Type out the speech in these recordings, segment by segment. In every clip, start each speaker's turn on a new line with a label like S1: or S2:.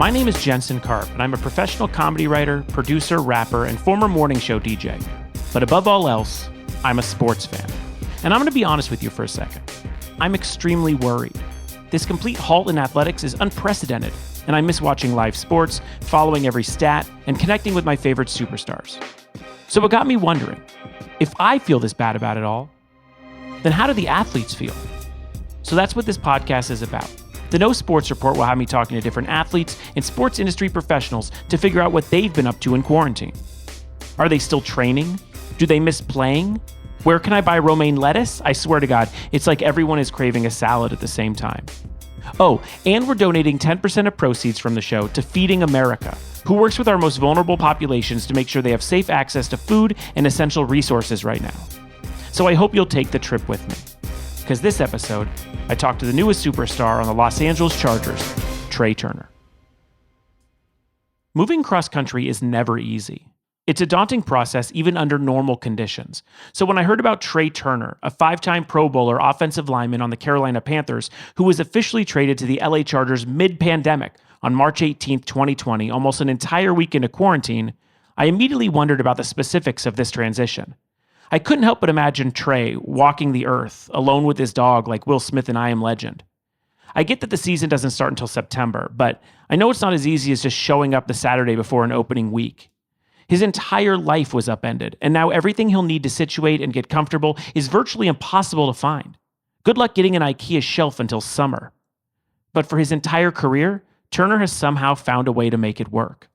S1: My name is Jensen Karp, and I'm a professional comedy writer, producer, rapper, and former morning show DJ. But above all else, I'm a sports fan. And I'm going to be honest with you for a second. I'm extremely worried. This complete halt in athletics is unprecedented, and I miss watching live sports, following every stat, and connecting with my favorite superstars. So it got me wondering, if I feel this bad about it all, then how do the athletes feel? So that's what this podcast is about. The No Sports Report will have me talking to different athletes and sports industry professionals to figure out what they've been up to in quarantine. Are they still training? Do they miss playing? Where can I buy romaine lettuce? I swear to God, it's like everyone is craving a salad at the same time. Oh, and we're donating 10% of proceeds from the show to Feeding America, who works with our most vulnerable populations to make sure they have safe access to food and essential resources right now. So I hope you'll take the trip with me. Because this episode, I talked to the newest superstar on the Los Angeles Chargers, Trai Turner. Moving cross-country is never easy. It's a daunting process even under normal conditions. So when I heard about Trai Turner, a 5-time Pro Bowler offensive lineman on the Carolina Panthers, who was officially traded to the LA Chargers mid-pandemic on March 18, 2020, almost an entire week into quarantine, I immediately wondered about the specifics of this transition. I couldn't help but imagine Trai walking the earth, alone with his dog like Will Smith in I Am Legend. I get that the season doesn't start until September, but I know it's not as easy as just showing up the Saturday before an opening week. His entire life was upended, and now everything he'll need to situate and get comfortable is virtually impossible to find. Good luck getting an IKEA shelf until summer. But for his entire career, Turner has somehow found a way to make it work.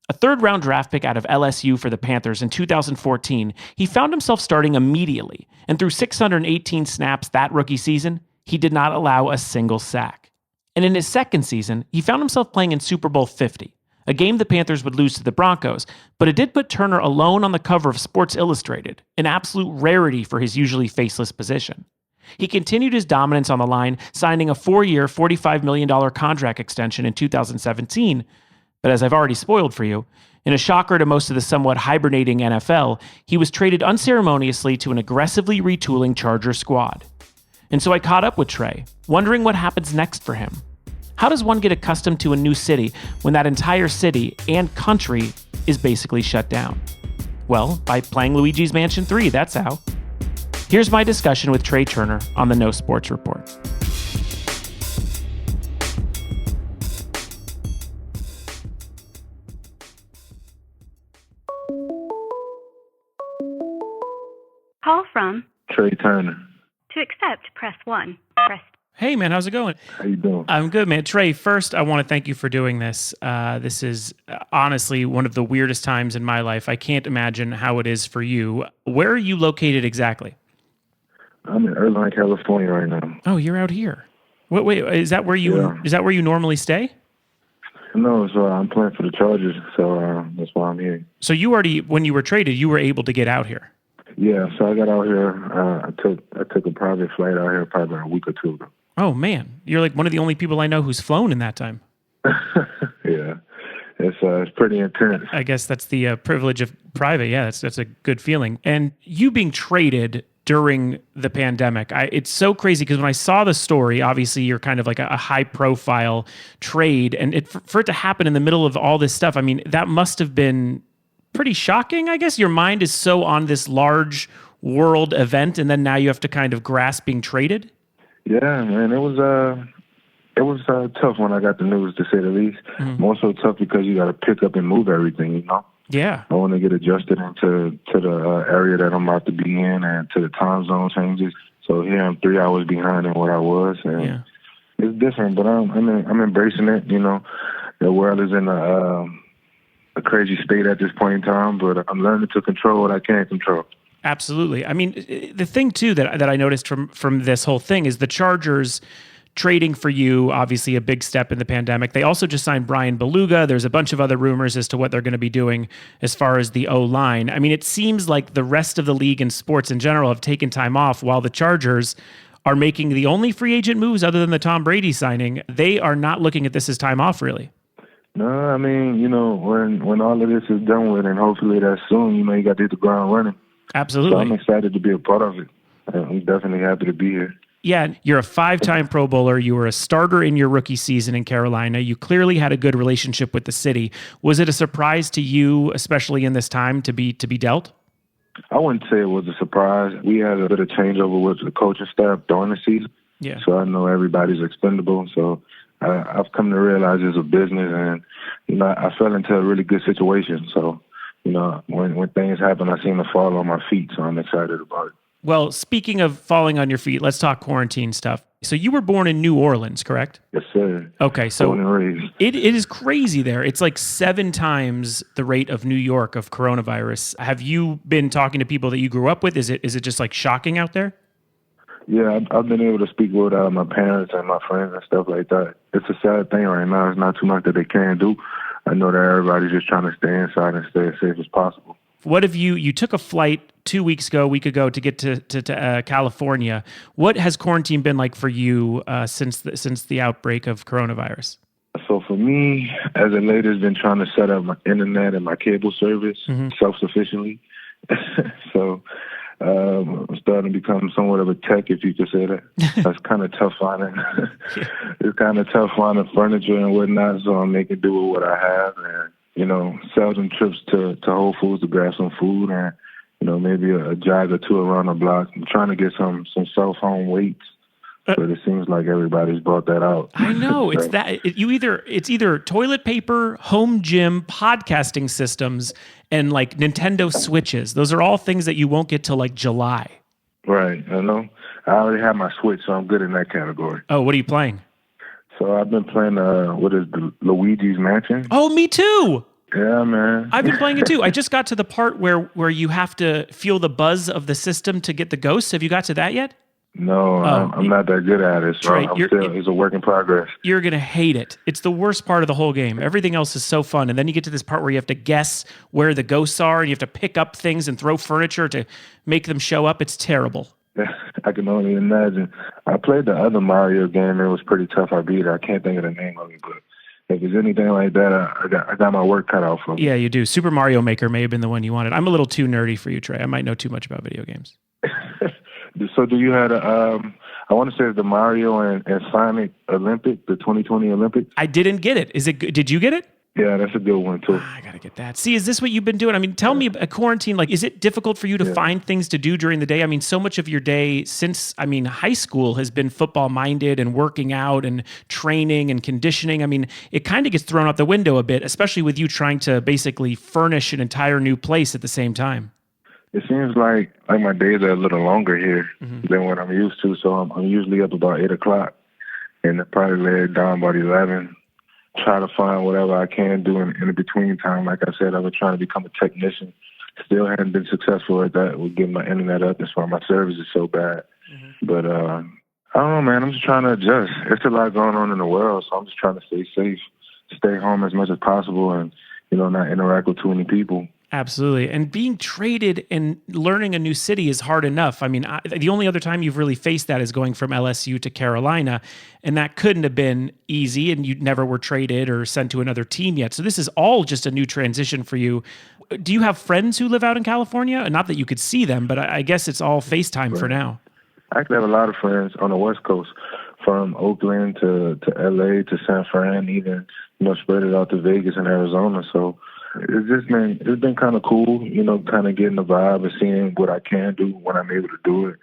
S1: A third-round draft pick out of LSU for the Panthers in 2014, he found himself starting immediately, and through 618 snaps that rookie season, he did not allow a single sack. And in his second season, he found himself playing in Super Bowl 50, a game the Panthers would lose to the Broncos, but it did put Turner alone on the cover of Sports Illustrated, an absolute rarity for his usually faceless position. He continued his dominance on the line, signing a 4-year, $45 million contract extension in 2017, but as I've already spoiled for you, in a shocker to most of the somewhat hibernating NFL, he was traded unceremoniously to an aggressively retooling Charger squad. And so I caught up with Trai, wondering what happens next for him. How does one get accustomed to a new city when that entire city and country is basically shut down? Well, by playing Luigi's Mansion 3, that's how. Here's my discussion with Trai Turner on the No Sports Report.
S2: Call from
S3: Trai Turner.
S2: To accept, press 1.
S1: Hey, man, how's it going?
S3: How you doing?
S1: I'm good, man. Trai, first, I want to thank you for doing this. This is honestly one of the weirdest times in my life. I can't imagine how it is for you. Where are you located exactly?
S3: I'm in Irvine, California right now.
S1: Oh, you're out here. Wait, is that where you normally stay?
S3: No, so I'm playing for the Chargers, so that's why I'm here.
S1: So you already, when you were traded, you were able to get out here.
S3: Yeah, so I got out here. I took a private flight out here probably about a week or two ago.
S1: Oh, man. You're like one of the only people I know who's flown in that time.
S3: Yeah. It's pretty intense.
S1: I guess that's the privilege of private. Yeah, that's a good feeling. And you being traded during the pandemic, it's so crazy because when I saw the story, obviously you're kind of like a high-profile trade, and for it to happen in the middle of all this stuff, I mean, that must have been pretty shocking, I guess. Your mind is so on this large world event, and then now you have to kind of grasp being traded.
S3: Yeah, man, it was tough when I got the news, to say the least. Mm-hmm. More so tough because you got to pick up and move everything, you know?
S1: Yeah.
S3: I want to get adjusted into the area that I'm about to be in and to the time zone changes. So here I'm 3 hours behind in what I was, and it's different, but I'm embracing it, you know? The world is in a crazy state at this point in time, but I'm learning to control what I can't control.
S1: Absolutely. I mean, the thing too that I noticed from this whole thing is the Chargers trading for you, obviously a big step in the pandemic. They also just signed Brian Beluga. There's a bunch of other rumors as to what they're going to be doing as far as the O-line. I mean, it seems like the rest of the league and sports in general have taken time off while the Chargers are making the only free agent moves other than the Tom Brady signing. They are not looking at this as time off, really.
S3: No, I mean, you know, when all of this is done with, and hopefully that's soon, you know, you got to hit the ground running.
S1: Absolutely.
S3: So I'm excited to be a part of it. I'm definitely happy to be here.
S1: Yeah, you're a 5-time Pro Bowler. You were a starter in your rookie season in Carolina. You clearly had a good relationship with the city. Was it a surprise to you, especially in this time, to be dealt?
S3: I wouldn't say it was a surprise. We had a bit of changeover with the coaching staff during the season.
S1: Yeah.
S3: So I know everybody's expendable. So I've come to realize it's a business, and I fell into a really good situation. So when things happen, I seem to fall on my feet. So I'm excited about it.
S1: Well, speaking of falling on your feet, let's talk quarantine stuff. So you were born in New Orleans, correct?
S3: Yes, sir.
S1: Okay, so
S3: Born and raised.
S1: it is crazy there. It's like 7 times the rate of New York of coronavirus. Have you been talking to people that you grew up with? Is it just like shocking out there?
S3: Yeah, I've been able to speak with my parents and my friends and stuff like that. It's a sad thing right now. It's not too much that they can do. I know that everybody's just trying to stay inside and stay as safe as possible.
S1: What have you took a flight a week ago to get to California. What has quarantine been like for you since the outbreak of coronavirus?
S3: So for me, as of late, has been trying to set up my internet and my cable service self-sufficiently. So I'm starting to become somewhat of a tech, if you could say that. That's kind of tough finding. It's kind of tough finding furniture and whatnot, so I'm making do with what I have, and seldom trips to Whole Foods to grab some food, and maybe a jog or two around the block. I'm trying to get some self-home weights. But it seems like everybody's brought that out.
S1: I know. It's that it's either toilet paper, home gym, podcasting systems, and like Nintendo Switches. Those are all things that you won't get till like July.
S3: Right. I know. I already have my Switch, so I'm good in that category.
S1: Oh, what are you playing?
S3: So I've been playing what is the Luigi's Mansion.
S1: Oh, me too.
S3: Yeah, man.
S1: I've been playing it too. I just got to the part where you have to feel the buzz of the system to get the ghosts. Have you got to that yet?
S3: No, I'm not that good at it, so it's a work in progress.
S1: You're going to hate it. It's the worst part of the whole game. Everything else is so fun, and then you get to this part where you have to guess where the ghosts are, and you have to pick up things and throw furniture to make them show up. It's terrible.
S3: I can only imagine. I played the other Mario game. It was pretty tough. I beat it. I can't think of the name of it, but if it's anything like that, I got my work cut out for me.
S1: Yeah, you do. Super Mario Maker may have been the one you wanted. I'm a little too nerdy for you, Trey. I might know too much about video games.
S3: So do you have I want to say the Mario and Sonic Olympic, the 2020 Olympics?
S1: I didn't get it. Is it good? Did you get it?
S3: Yeah, that's a good one too.
S1: I got to get that. See, is this what you've been doing? I mean, tell me, a quarantine, like, is it difficult for you to find things to do during the day? I mean, so much of your day since, high school has been football minded and working out and training and conditioning. I mean, it kind of gets thrown out the window a bit, especially with you trying to basically furnish an entire new place at the same time.
S3: It seems like my days are a little longer here than what I'm used to. So I'm usually up about 8 o'clock and I probably lay down about 11. Try to find whatever I can do in the between time. Like I said, I've been trying to become a technician. Still haven't been successful at that with getting my internet up. That's why my service is so bad. But I don't know, man. I'm just trying to adjust. There's a lot going on in the world, so I'm just trying to stay safe, stay home as much as possible, and not interact with too many people.
S1: Absolutely. And being traded and learning a new city is hard enough. I mean, the only other time you've really faced that is going from LSU to Carolina, and that couldn't have been easy, and you never were traded or sent to another team yet. So this is all just a new transition for you. Do you have friends who live out in California? Not that you could see them, but I guess it's all FaceTime for now. I
S3: actually have a lot of friends on the West Coast, from Oakland to LA to San Fran, even, spread it out to Vegas and Arizona. So it's been kind of cool, kind of getting the vibe and seeing what I can do when I'm able to do it,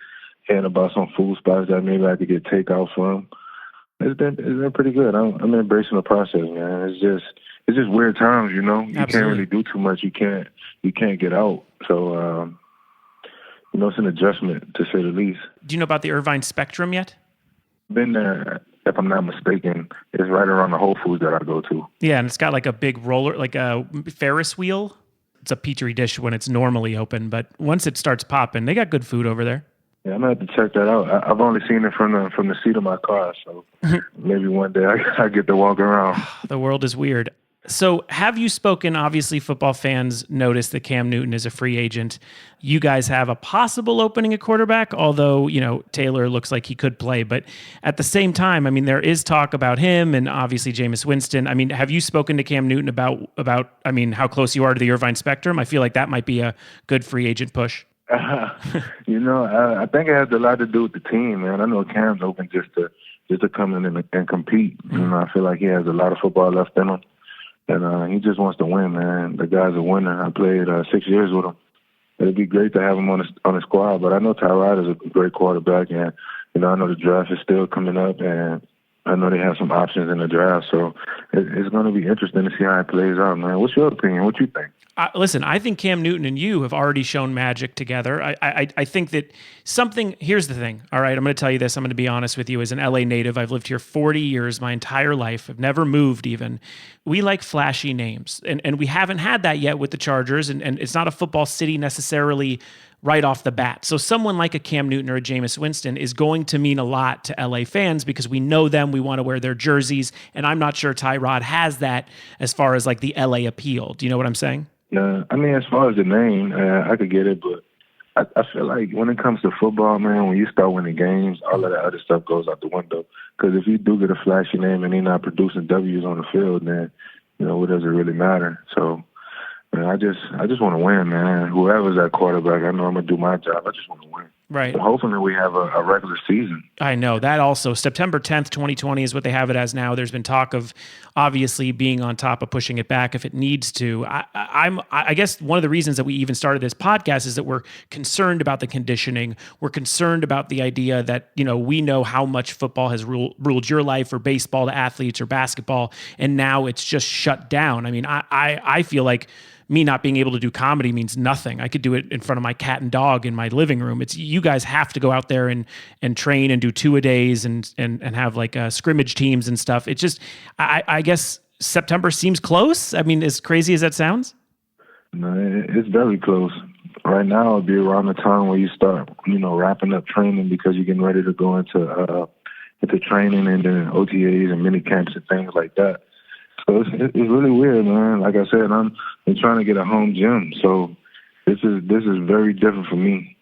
S3: and about some food spots that maybe I could get takeout from. It's been pretty good. I'm embracing the process, man. It's just weird times, You
S1: Absolutely.
S3: Can't really do too much. You can't get out. So it's an adjustment to say the least.
S1: Do you know about the Irvine Spectrum yet?
S3: Been there. If I'm not mistaken, it's right around the Whole Foods that I go to.
S1: Yeah, and it's got like a big roller, like a Ferris wheel. It's a petri dish when it's normally open, but once it starts popping, they got good food over there.
S3: Yeah, I'm gonna have to check that out. I've only seen it from the seat of my car, so maybe one day I get to walk around.
S1: The world is weird. So have you spoken, obviously football fans notice that Cam Newton is a free agent. You guys have a possible opening at quarterback, although, Taylor looks like he could play. But at the same time, there is talk about him and obviously Jameis Winston. Have you spoken to Cam Newton about how close you are to the Irvine Spectrum? I feel like that might be a good free agent push.
S3: I think it has a lot to do with the team, man. I know Cam's open just to come in and compete. I feel like he has a lot of football left in him, and he just wants to win, man. The guy's a winner. I played 6 years with him. It'd be great to have him on the squad, but I know Tyrod is a great quarterback, and I know the draft is still coming up, and I know they have some options in the draft, so it's going to be interesting to see how it plays out, man. What's your opinion? What you think?
S1: Listen, I think Cam Newton and you have already shown magic together. I think that here's the thing, all right? I'm going to tell you this. I'm going to be honest with you. As an LA native, I've lived here 40 years, my entire life. I've never moved even. We like flashy names, and we haven't had that yet with the Chargers, and it's not a football city necessarily right off the bat. So someone like a Cam Newton or a Jameis Winston is going to mean a lot to LA fans because we know them, we want to wear their jerseys, and I'm not sure Tyrod has that as far as like the LA appeal. Do you know what I'm saying?
S3: Yeah, I mean, as far as the name, I could get it, but I feel like when it comes to football, man, when you start winning games, all of that other stuff goes out the window. Because if you do get a flashy name and you're not producing W's on the field, then, what does it really matter? So, man, I just want to win, man. Whoever's that quarterback, I know I'm going to do my job. I just want to win.
S1: Right.
S3: So hopefully we have a regular season.
S1: I know that also. September 10th, 2020 is what they have it as now. There's been talk of obviously being on top of pushing it back if it needs to. I guess one of the reasons that we even started this podcast is that we're concerned about the conditioning. We're concerned about the idea that, we know how much football has ruled your life, or baseball to athletes, or basketball, and now it's just shut down. I mean, I feel like me not being able to do comedy means nothing. I could do it in front of my cat and dog in my living room. It's you guys have to go out there and train and do 2-a-days and have like scrimmage teams and stuff. It's just, I guess September seems close. I mean, as crazy as that sounds.
S3: No, it's very close. Right now, it'll be around the time where you start, wrapping up training because you're getting ready to go into training and then OTAs and mini camps and things like that. So it's really weird, man. Like I said, I'm trying to get a home gym, so this is very different for me.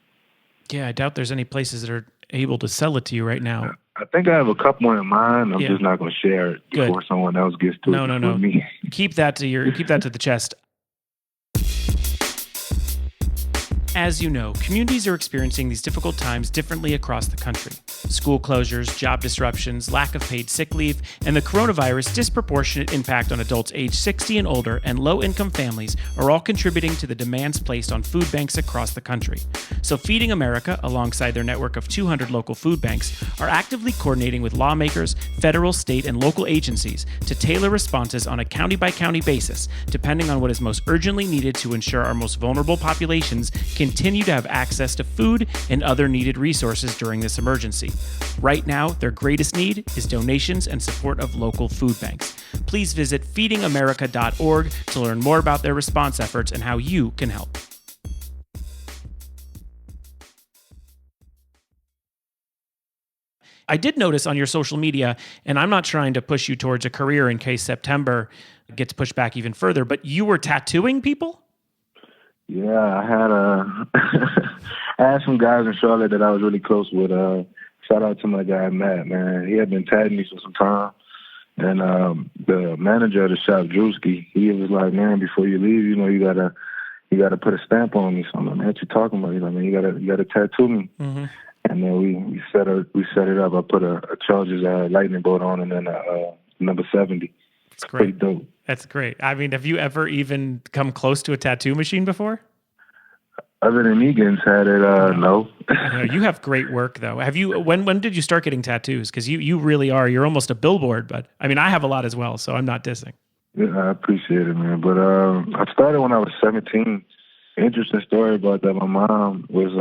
S1: Yeah, I doubt there's any places that are able to sell it to you right now.
S3: I think I have a couple in mind. I'm just not going to share it before someone else gets to it. No. Me.
S1: Keep that to the chest. As you know, communities are experiencing these difficult times differently across the country. School closures, job disruptions, lack of paid sick leave, and the coronavirus' disproportionate impact on adults aged 60 and older and low-income families are all contributing to the demands placed on food banks across the country. So Feeding America, alongside their network of 200 local food banks, are actively coordinating with lawmakers, federal, state, and local agencies to tailor responses on a county-by-county basis, depending on what is most urgently needed to ensure our most vulnerable populations continue to have access to food and other needed resources during this emergency. Right now, their greatest need is donations and support of local food banks. Please visit feedingamerica.org to learn more about their response efforts and how you can help. I did notice on your social media, and I'm not trying to push you towards a career in case September gets pushed back even further, but you were tattooing people?
S3: Yeah, I had some guys in Charlotte that I was really close with. Shout out to my guy Matt, man. He had been tagging me for some time, and the manager of the shop, Drewski, he was like, "Man, before you leave, you gotta put a stamp on me." So I'm like, "Man, what you talking about?" He's like, "Man, you gotta tattoo me." Mm-hmm. And then we set it up. I put a Chargers lightning bolt on, and then number 70.
S1: That's great.
S3: Pretty dope.
S1: That's great. I mean, have you ever even come close to a tattoo machine before?
S3: Other than Egan's had it, no.
S1: You have great work, though. Have you? When did you start getting tattoos? Because you really are. You're almost a billboard. But I mean, I have a lot as well, so I'm not dissing.
S3: Yeah, I appreciate it, man. But I started when I was 17. Interesting story about that. My mom was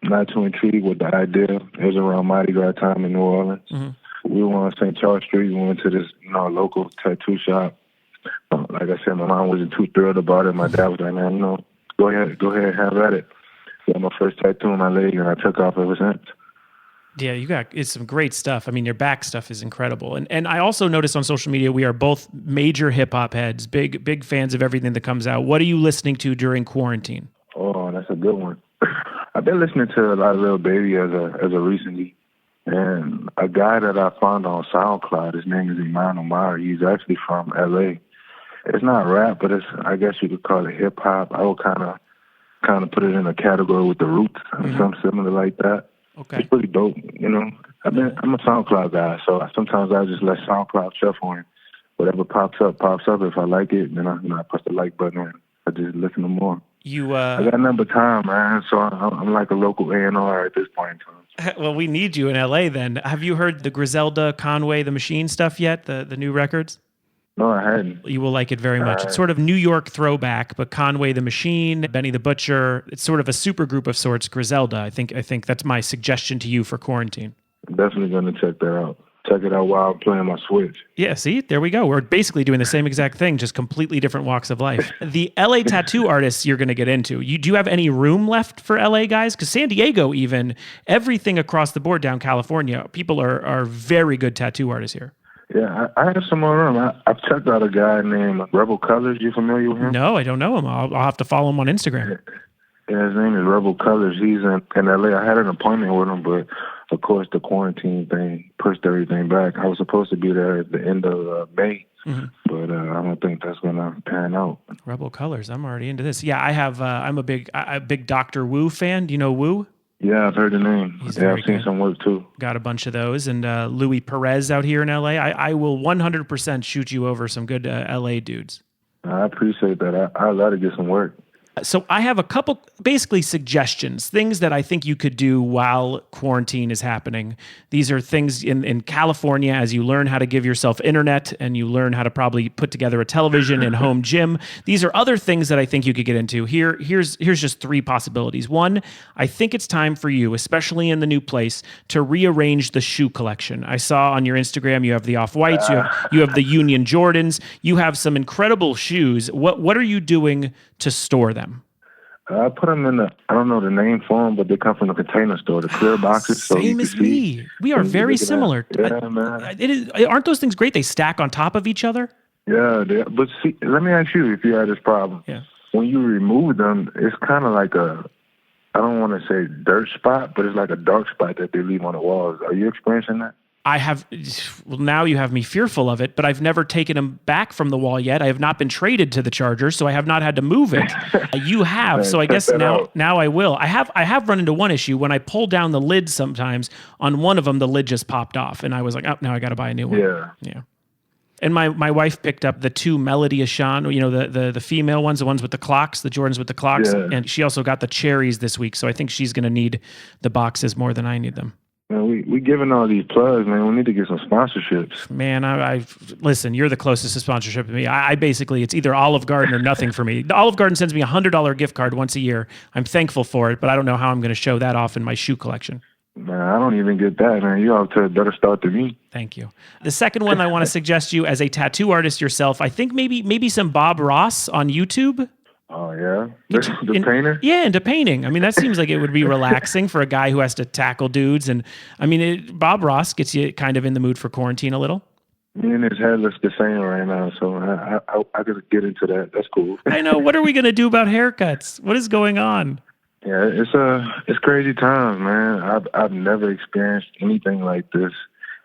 S3: not too intrigued with the idea. It was around Mardi Gras time in New Orleans. Mm-hmm. We were on St. Charles Street. We went to this, local tattoo shop. Like I said, my mom wasn't too thrilled about it. My dad was like, "Man, go ahead, have at it." Got my first tattoo on my leg, and I took off ever since.
S1: Yeah, it's some great stuff. I mean, your back stuff is incredible. And I also noticed on social media, we are both major hip hop heads, big fans of everything that comes out. What are you listening to during quarantine?
S3: Oh, that's a good one. I've been listening to a lot of Lil Baby as a recently. And a guy that I found on SoundCloud, his name is Iman Omar. He's actually from LA. It's not rap, but I guess you could call it hip hop. I would kind kind of put it in a category with the Roots, something similar like that.
S1: Okay.
S3: It's pretty dope, you know. I'm a SoundCloud guy, so sometimes I just let SoundCloud shuffle and whatever pops up. If I like it, then I press the like button and I just listen to more. I got nothing but time, man, so I'm like a local A&R at this point in time.
S1: Well, we need you in LA then. Have you heard the Griselda, Conway, the Machine stuff yet, the new records?
S3: No, I hadn't.
S1: You will like it very much. It's sort of New York throwback, but Conway the Machine, Benny the Butcher, it's sort of a super group of sorts, Griselda. I think that's my suggestion to you for quarantine.
S3: I'm definitely going to check that out. Check it out while I'm playing my Switch.
S1: Yeah, see? There we go. We're basically doing the same exact thing, just completely different walks of life. The LA tattoo artists you're going to get into. Do you have any room left for LA guys? Because San Diego even, everything across the board down California, people are very good tattoo artists here.
S3: Yeah, I have some more room. I've checked out a guy named Rebel Colors. You familiar with him?
S1: No, I don't know him. I'll have to follow him on Instagram.
S3: Yeah, his name is Rebel Colors. He's in LA. I had an appointment with him, but of course the quarantine thing pushed everything back. I was supposed to be there at the end of May, but I don't think that's gonna pan out.
S1: Rebel Colors. I'm already into this. Yeah, I have. I'm a big Dr. Wu fan. Do you know Wu?
S3: Yeah, I've heard the name. I've seen some work too. Got
S1: a bunch of those. And Louis Perez out here in LA. I will 100% shoot you over some good LA dudes.
S3: I appreciate that. I'd love to get some work.
S1: So I have a couple, basically suggestions, things that I think you could do while quarantine is happening. These are things in California as you learn how to give yourself internet and you learn how to probably put together a television and home gym. These are other things that I think you could get into. Here's just three possibilities. One, I think it's time for you, especially in the new place, to rearrange the shoe collection. I saw on your Instagram you have the Off-Whites, you have the Union Jordans, you have some incredible shoes. What are you doing to store them?
S3: I put them in I don't know the name for them, but they come from the Container Store, the clear boxes.
S1: Same as me. We are very similar.
S3: Yeah, man.
S1: Aren't those things great? They stack on top of each other?
S3: Yeah, but see, let me ask you if you had this problem.
S1: Yeah. When
S3: you remove them, it's kind of like I don't want to say dirt spot, but it's like a dark spot that they leave on the walls. Are you experiencing that?
S1: Well, now you have me fearful of it, but I've never taken them back from the wall yet. I have not been traded to the Chargers, so I have not had to move it. You have, man, so I guess now I will. I have run into one issue. When I pull down the lid sometimes, on one of them, the lid just popped off, and I was like, oh, now I got to buy a new one. Yeah. And my wife picked up the two Melody Ashan, you know, the female ones, the ones with the clocks, the Jordans with the clocks, and she also got the cherries this week, so I think she's going to need the boxes more than I need them.
S3: Man, we giving all these plugs, man. We need to get some sponsorships.
S1: Man, I listen, you're the closest to sponsorship to me. I basically, it's either Olive Garden or nothing for me. Olive Garden sends me a $100 gift card once a year. I'm thankful for it, but I don't know how I'm going to show that off in my shoe collection.
S3: Man, I don't even get that, man. You're off to a better start than me.
S1: Thank you. The second one I want to suggest you as a tattoo artist yourself, I think maybe some Bob Ross on YouTube.
S3: Oh, yeah? The painter?
S1: Yeah, into painting. I mean, that seems like it would be relaxing for a guy who has to tackle dudes. And I mean, Bob Ross gets you kind of in the mood for quarantine a little.
S3: Me and his head looks the same right now, so I could get into that. That's cool.
S1: I know. What are we going to do about haircuts? What is going on?
S3: Yeah, it's crazy times, man. I've never experienced anything like this.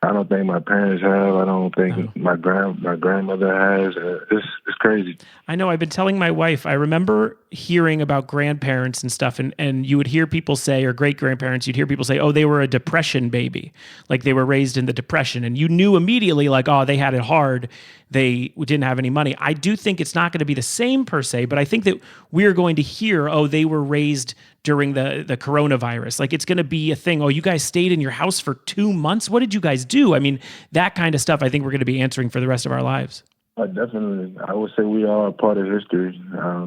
S3: I don't think my parents have. I don't think my grandmother has. It's crazy.
S1: I know. I've been telling my wife. I remember hearing about grandparents and stuff, and you would hear people say, or great-grandparents, you'd hear people say, oh, they were a depression baby. Like they were raised in the depression. And you knew immediately, like, oh, they had it hard. They didn't have any money. I do think it's not going to be the same per se, but I think that we're going to hear, oh, they were raised during the coronavirus. Like it's going to be a thing. Oh, you guys stayed in your house for 2 months? What did you guys do? I mean, that kind of stuff I think we're going to be answering for the rest of our lives.
S3: Definitely. I would say we are a part of history.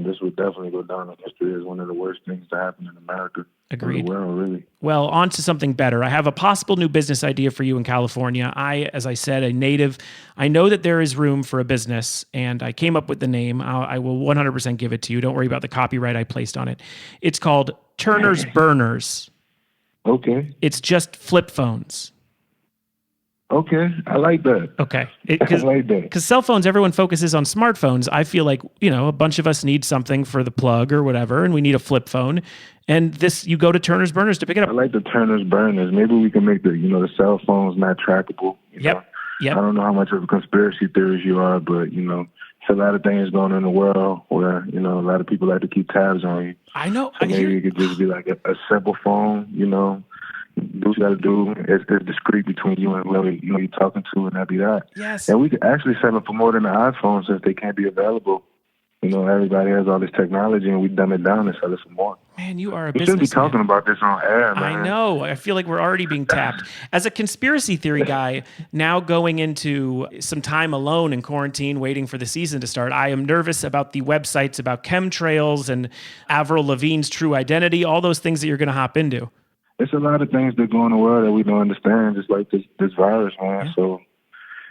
S3: This would definitely go down in history as one of the worst things to happen in America.
S1: Agreed.
S3: In the world, really.
S1: Well, on to something better. I have a possible new business idea for you in California. As I said, a native. I know that there is room for a business, and I came up with the name. I will 100% give it to you. Don't worry about the copyright I placed on it. It's called Turner's Burners.
S3: Okay.
S1: It's just flip phones.
S3: Okay, I like that.
S1: Okay.
S3: I like that.
S1: Because cell phones, everyone focuses on smartphones. I feel like, a bunch of us need something for the plug or whatever, and we need a flip phone. And you go to Turner's Burners to pick it up.
S3: I like the Turner's Burners. Maybe we can make the cell phones not trackable.
S1: Yep.
S3: I don't know how much of a conspiracy theorist you are, but, a lot of things going on in the world where, you know, a lot of people like to keep tabs on you.
S1: I know.
S3: So maybe it could just be like a simple phone, you know. Do what you got to do. It's discreet between you and whoever, you know, you're talking to, and that'd be that.
S1: Yes.
S3: And we could actually sell them for more than an iPhone since they can't be available. You know, everybody has all this technology, and we dumb it down and sell it for more.
S1: Man, you are a
S3: We
S1: businessman.
S3: shouldn't be talking about this on air, man.
S1: I know. I feel like we're already being tapped. As a conspiracy theory guy, now going into some time alone in quarantine, waiting for the season to start, I am nervous about the websites about chemtrails and Avril Lavigne's true identity, all those things that you're going to hop into.
S3: It's a lot of things that go in the world that we don't understand, just like this virus, man. Yeah. So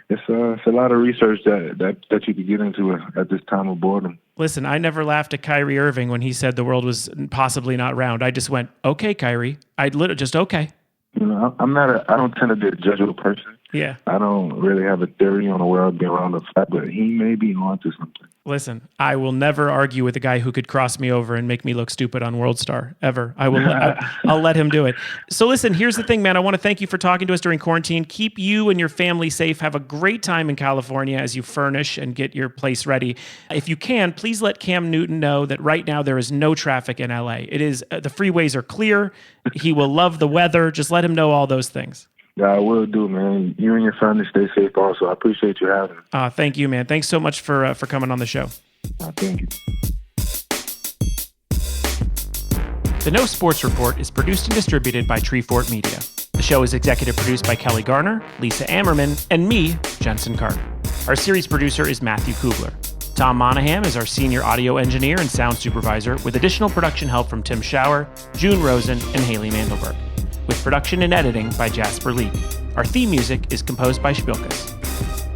S3: it's a lot of research that you could get into at this time of boredom.
S1: Listen, I never laughed at Kyrie Irving when he said the world was possibly not round. I just went, okay, Kyrie. I'd literally just, okay.
S3: You know, I don't tend to be a judgmental person.
S1: Yeah.
S3: I don't really have a theory on the world being around the fact, but he may be onto something.
S1: Listen, I will never argue with a guy who could cross me over and make me look stupid on World Star, ever. I'll let him do it. So listen, here's the thing, man. I want to thank you for talking to us during quarantine. Keep you and your family safe. Have a great time in California as you furnish and get your place ready. If you can, please let Cam Newton know that right now there is no traffic in LA. It is the freeways are clear. He will love the weather. Just let him know all those things.
S3: Yeah, I will do, man. You and your family stay safe also. I appreciate you having me.
S1: Thank you, man. Thanks so much for coming on the show.
S3: Thank you.
S1: The No Sports Report is produced and distributed by Treefort Media. The show is executive produced by Kelly Garner, Lisa Ammerman, and me, Jensen Carter. Our series producer is Matthew Kubler. Tom Monaghan is our senior audio engineer and sound supervisor, with additional production help from Tim Schauer, June Rosen, and Haley Mandelberg, with production and editing by Jasper Leak. Our theme music is composed by Spilkus.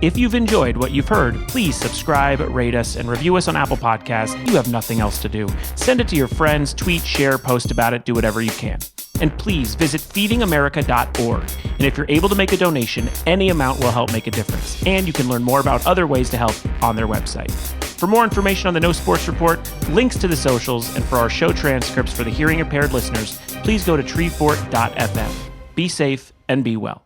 S1: If you've enjoyed what you've heard, please subscribe, rate us, and review us on Apple Podcasts. You have nothing else to do. Send it to your friends, tweet, share, post about it, do whatever you can. And please visit feedingamerica.org. And if you're able to make a donation, any amount will help make a difference. And you can learn more about other ways to help on their website. For more information on the No Sports Report, links to the socials, and for our show transcripts for the hearing impaired listeners, please go to treefort.fm. Be safe and be well.